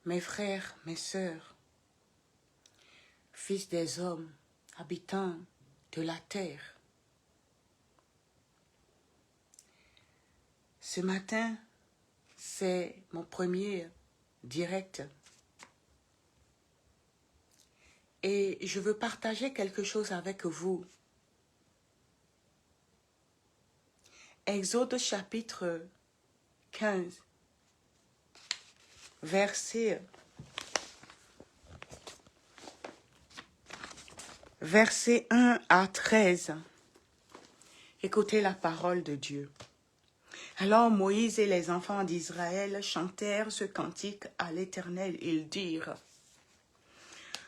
mes frères, mes sœurs, fils des hommes, habitants de la terre. Ce matin, c'est mon premier direct. Et je veux partager quelque chose avec vous. Exode chapitre 15, verset 1 à 13. Écoutez la parole de Dieu. Alors Moïse et les enfants d'Israël chantèrent ce cantique à l'Éternel. Ils dirent: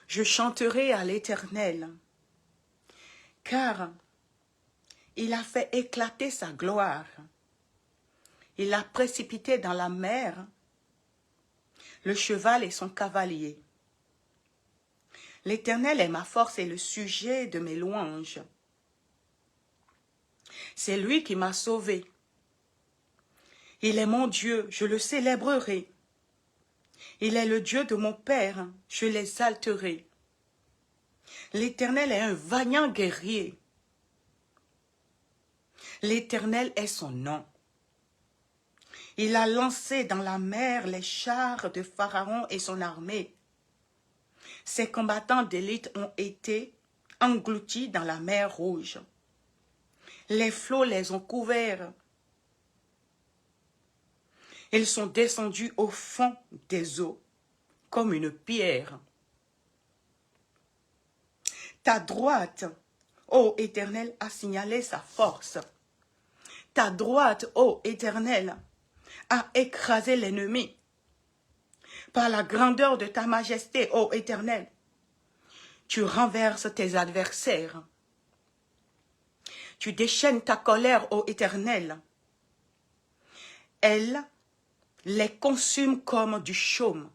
Je chanterai à l'Éternel, car il a fait éclater sa gloire. Il a précipité dans la mer le cheval et son cavalier. L'Éternel est ma force et le sujet de mes louanges. C'est lui qui m'a sauvé. Il est mon Dieu, je le célébrerai. Il est le Dieu de mon Père, je l'exalterai. L'Éternel est un vaillant guerrier. L'Éternel est son nom. Il a lancé dans la mer les chars de Pharaon et son armée. Ses combattants d'élite ont été engloutis dans la mer Rouge. Les flots les ont couverts. Ils sont descendus au fond des eaux comme une pierre. Ta droite, ô Éternel, a signalé sa force. Ta droite, ô Éternel, a écrasé l'ennemi. Par la grandeur de ta majesté, ô Éternel, tu renverses tes adversaires. Tu déchaînes ta colère, ô Éternel. Elle les consume comme du chaume.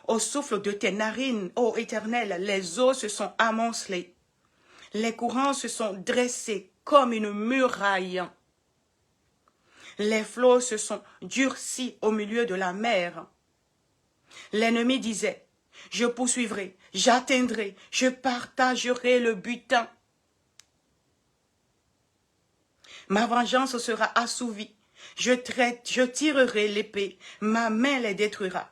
Au souffle de tes narines, ô Éternel, les eaux se sont amoncelées. Les courants se sont dressés comme une muraille. Les flots se sont durcis au milieu de la mer. L'ennemi disait: je poursuivrai, j'atteindrai, je partagerai le butin. Ma vengeance sera assouvie. Je tirerai l'épée, ma main les détruira.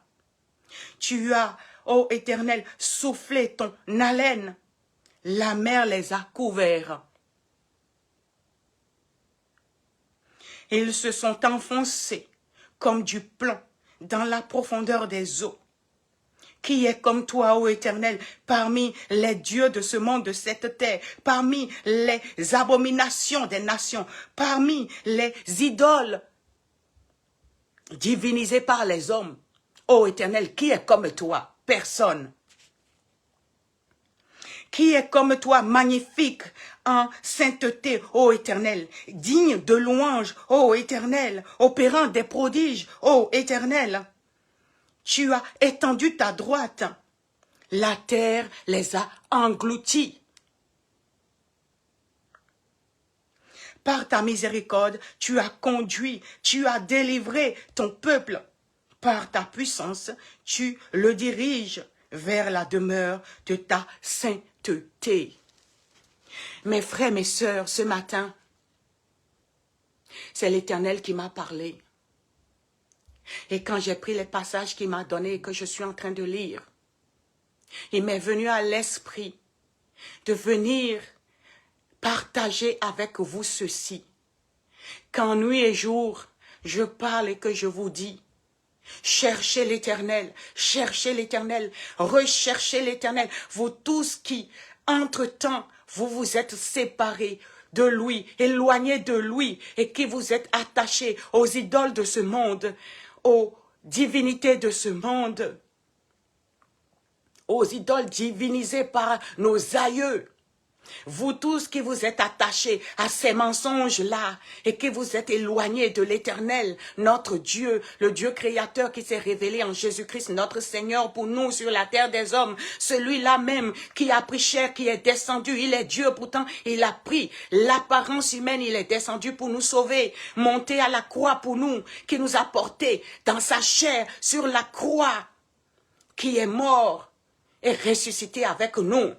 Tu as, ô Éternel, soufflé ton haleine. La mer les a couverts. Ils se sont enfoncés comme du plomb dans la profondeur des eaux. Qui est comme toi, ô Éternel, parmi les dieux de ce monde, de cette terre, parmi les abominations des nations, parmi les idoles divinisées par les hommes? Ô Éternel, qui est comme toi? Personne. Qui est comme toi, magnifique en sainteté, ô Éternel, digne de louange, ô Éternel, opérant des prodiges, ô Éternel. Tu as étendu ta droite, la terre les a engloutis. Par ta miséricorde, tu as conduit, tu as délivré ton peuple. Par ta puissance, tu le diriges vers la demeure de ta sainteté. Mes frères, mes sœurs, ce matin, c'est l'Éternel qui m'a parlé. Et quand j'ai pris les passages qu'il m'a donnés et que je suis en train de lire, il m'est venu à l'esprit de venir partager avec vous ceci. Quand nuit et jour, je parle et que je vous dis: cherchez l'Éternel, recherchez l'Éternel. Vous tous qui, entre-temps, vous vous êtes séparés de lui, éloignés de lui, et qui vous êtes attachés aux idoles de ce monde, aux divinités de ce monde, aux idoles divinisées par nos aïeux. Vous tous qui vous êtes attachés à ces mensonges-là et qui vous êtes éloignés de l'Éternel, notre Dieu, le Dieu créateur qui s'est révélé en Jésus-Christ, notre Seigneur pour nous sur la terre des hommes, celui-là même qui a pris chair, qui est descendu, il est Dieu pourtant, il a pris l'apparence humaine, il est descendu pour nous sauver, monté à la croix pour nous, qui nous a portés dans sa chair sur la croix. qui est mort et ressuscité avec nous,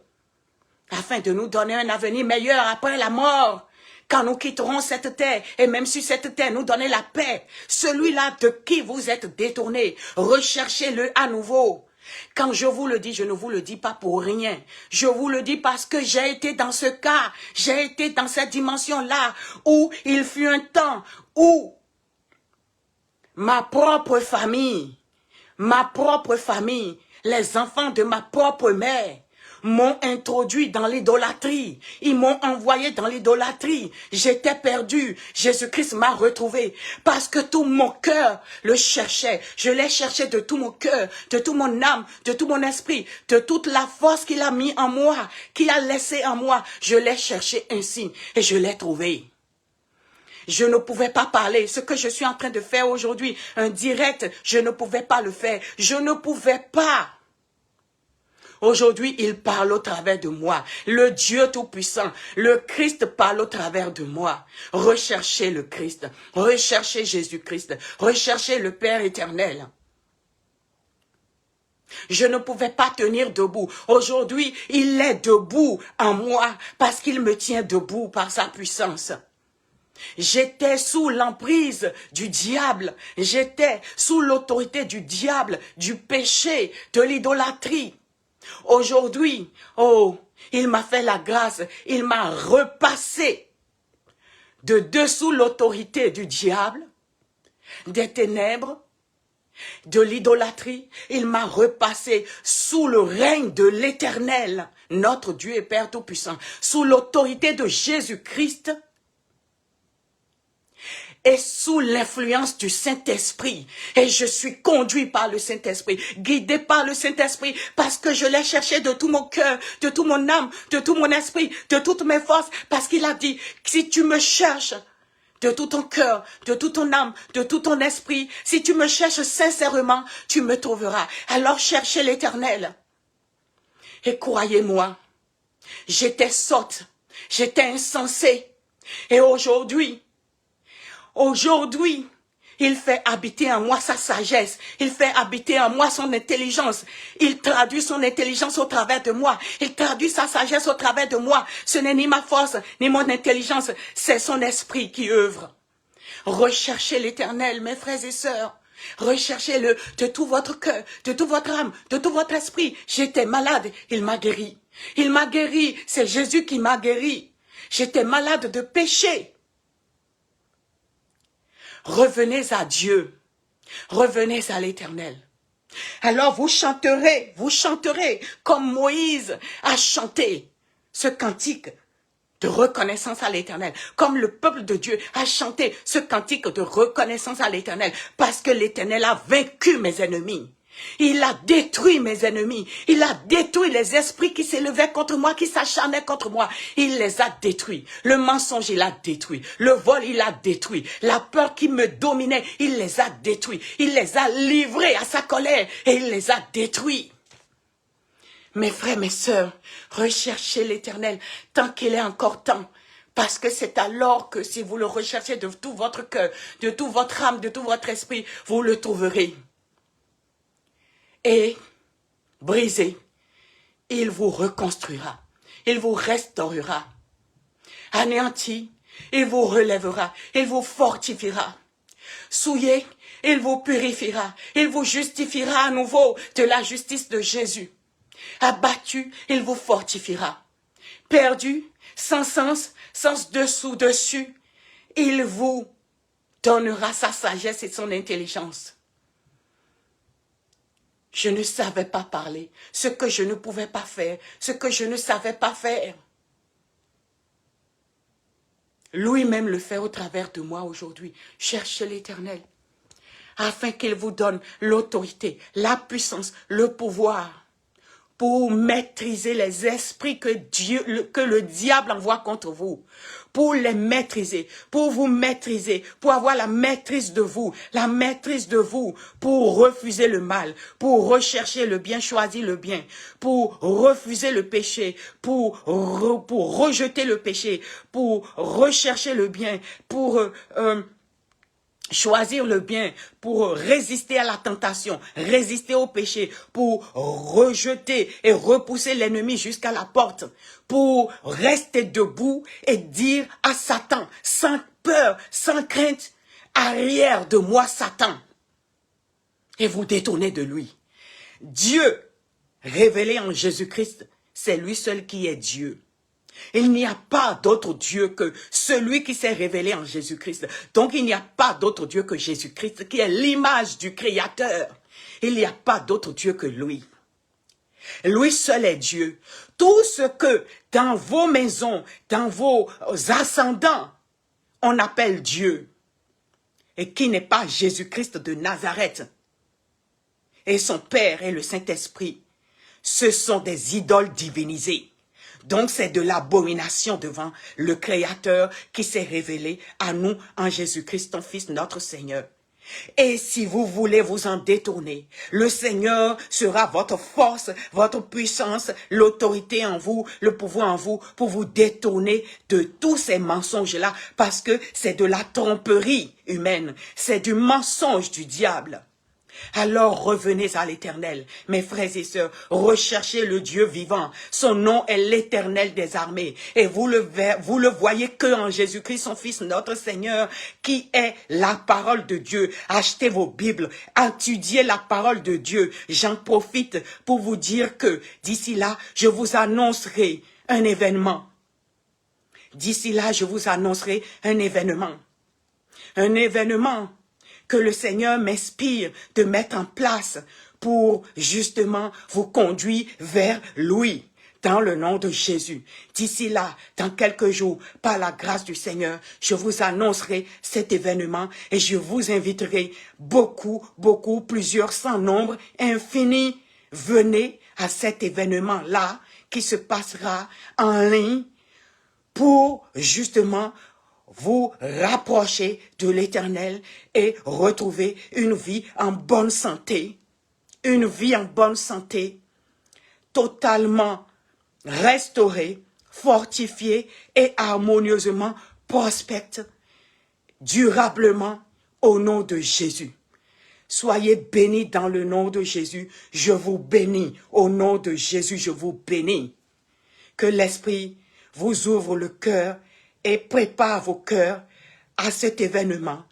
afin de nous donner un avenir meilleur après la mort. Quand nous quitterons cette terre, et même sur cette terre, nous donner la paix. Celui-là de qui vous êtes détourné, recherchez-le à nouveau. Quand je vous le dis, je ne vous le dis pas pour rien. Je vous le dis parce que j'ai été dans ce cas, j'ai été dans cette dimension-là, où il fut un temps où ma propre famille, les enfants de ma propre mère, m'ont introduit dans l'idolâtrie. Ils m'ont envoyé dans l'idolâtrie. J'étais perdu. Jésus-Christ m'a retrouvé parce que tout mon cœur le cherchait. Je l'ai cherché de tout mon cœur, de toute mon âme, de tout mon esprit, de toute la force qu'il a mis en moi, qu'il a laissé en moi. Je l'ai cherché ainsi et je l'ai trouvé. Je ne pouvais pas parler. Ce que je suis en train de faire aujourd'hui, un direct, je ne pouvais pas le faire. Je ne pouvais pas. Aujourd'hui, il parle au travers de moi. Le Dieu Tout-Puissant, le Christ parle au travers de moi. Recherchez le Christ, recherchez Jésus-Christ, recherchez le Père éternel. Je ne pouvais pas tenir debout. Aujourd'hui, il est debout en moi parce qu'il me tient debout par sa puissance. J'étais sous l'emprise du diable. J'étais sous l'autorité du diable, du péché, de l'idolâtrie. Aujourd'hui, oh, il m'a fait la grâce, il m'a repassé de dessous l'autorité du diable, des ténèbres, de l'idolâtrie. Il m'a repassé sous le règne de l'Éternel, notre Dieu et Père Tout-Puissant, sous l'autorité de Jésus-Christ, et sous l'influence du Saint-Esprit. Et je suis conduit par le Saint-Esprit, guidé par le Saint-Esprit, parce que je l'ai cherché de tout mon cœur, de tout mon âme, de tout mon esprit, de toutes mes forces, parce qu'il a dit, si tu me cherches de tout ton cœur, de toute ton âme, de tout ton esprit, si tu me cherches sincèrement, tu me trouveras. Alors cherchez l'Éternel. Et croyez-moi, j'étais sotte, j'étais insensée. Et aujourd'hui, il fait habiter en moi sa sagesse. Il fait habiter en moi son intelligence. Il traduit son intelligence au travers de moi. Il traduit sa sagesse au travers de moi. Ce n'est ni ma force, ni mon intelligence. C'est son esprit qui œuvre. Recherchez l'Éternel, mes frères et sœurs. Recherchez-le de tout votre cœur, de toute votre âme, de tout votre esprit. J'étais malade, il m'a guéri. Il m'a guéri, c'est Jésus qui m'a guéri. J'étais malade de péché. Revenez à Dieu, revenez à l'Éternel. Alors vous chanterez comme Moïse a chanté ce cantique de reconnaissance à l'Éternel, comme le peuple de Dieu a chanté ce cantique de reconnaissance à l'Éternel, parce que l'Éternel a vaincu mes ennemis. Il a détruit mes ennemis. Il a détruit les esprits qui s'élevaient contre moi, qui s'acharnaient contre moi. Il les a détruits. Le mensonge, il a détruit. Le vol, il a détruit. La peur qui me dominait, il les a détruits. Il les a livrés à sa colère et il les a détruits. Mes frères, mes sœurs, recherchez l'Éternel tant qu'il est encore temps. Parce que c'est alors que si vous le recherchez de tout votre cœur, de toute votre âme, de tout votre esprit, vous le trouverez. Et brisé, il vous reconstruira, il vous restaurera. Anéanti, il vous relèvera, il vous fortifiera. Souillé, il vous purifiera, il vous justifiera à nouveau de la justice de Jésus. Abattu, il vous fortifiera. Perdu, sans sens, sans dessous-dessus, il vous donnera sa sagesse et son intelligence. Je ne savais pas parler, ce que je ne pouvais pas faire, ce que je ne savais pas faire. Lui-même le fait au travers de moi aujourd'hui. Cherchez l'Éternel, afin qu'il vous donne l'autorité, la puissance, le pouvoir, pour maîtriser les esprits que le diable envoie contre vous. Pour les maîtriser, pour vous maîtriser, pour avoir la maîtrise de vous, pour refuser le mal, pour rechercher le bien, choisir le bien, pour refuser le péché, pour rejeter le péché, pour rechercher le bien, pour choisir le bien, pour résister à la tentation, résister au péché, pour rejeter et repousser l'ennemi jusqu'à la porte, pour rester debout et dire à Satan, sans peur, sans crainte, arrière de moi Satan, et vous détourner de lui. Dieu, révélé en Jésus-Christ, c'est lui seul qui est Dieu. Il n'y a pas d'autre Dieu que celui qui s'est révélé en Jésus-Christ. Donc il n'y a pas d'autre Dieu que Jésus-Christ qui est l'image du Créateur. Il n'y a pas d'autre Dieu que lui. Lui seul est Dieu. Tout ce que dans vos maisons, dans vos ascendants, on appelle Dieu, et qui n'est pas Jésus-Christ de Nazareth, et son Père et le Saint-Esprit, ce sont des idoles divinisées. Donc c'est de l'abomination devant le Créateur qui s'est révélé à nous en Jésus-Christ, ton Fils, notre Seigneur. Et si vous voulez vous en détourner, le Seigneur sera votre force, votre puissance, l'autorité en vous, le pouvoir en vous, pour vous détourner de tous ces mensonges-là, parce que c'est de la tromperie humaine, c'est du mensonge du diable. Alors revenez à l'Éternel, mes frères et sœurs, recherchez le Dieu vivant. Son nom est l'Éternel des armées. Et vous le voyez que en Jésus-Christ, son Fils, notre Seigneur, qui est la parole de Dieu. Achetez vos Bibles, étudiez la parole de Dieu. J'en profite pour vous dire que d'ici là, je vous annoncerai un événement. D'ici là, je vous annoncerai un événement. Un événement que le Seigneur m'inspire de mettre en place pour justement vous conduire vers lui, dans le nom de Jésus. D'ici là, dans quelques jours, par la grâce du Seigneur, je vous annoncerai cet événement et je vous inviterai beaucoup, plusieurs sans nombre, infini. Venez à cet événement-là qui se passera en ligne pour justement vous rapprocher de l'Éternel et retrouver une vie en bonne santé. Une vie en bonne santé, totalement restaurée, fortifiée et harmonieusement prospecte, durablement au nom de Jésus. Soyez bénis dans le nom de Jésus. Je vous bénis. Au nom de Jésus, je vous bénis. Que l'Esprit vous ouvre le cœur et prépare vos cœurs à cet événement.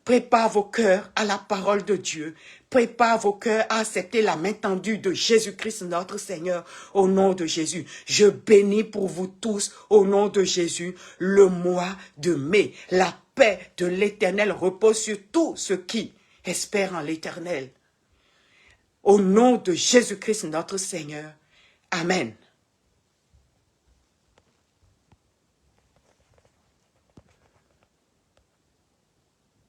Prépare vos cœurs à la parole de Dieu. Prépare vos cœurs à accepter la main tendue de Jésus-Christ notre Seigneur au nom de Jésus. Je bénis pour vous tous au nom de Jésus le mois de mai. La paix de l'Éternel repose sur tous ceux qui espèrent en l'Éternel. Au nom de Jésus-Christ notre Seigneur. Amen.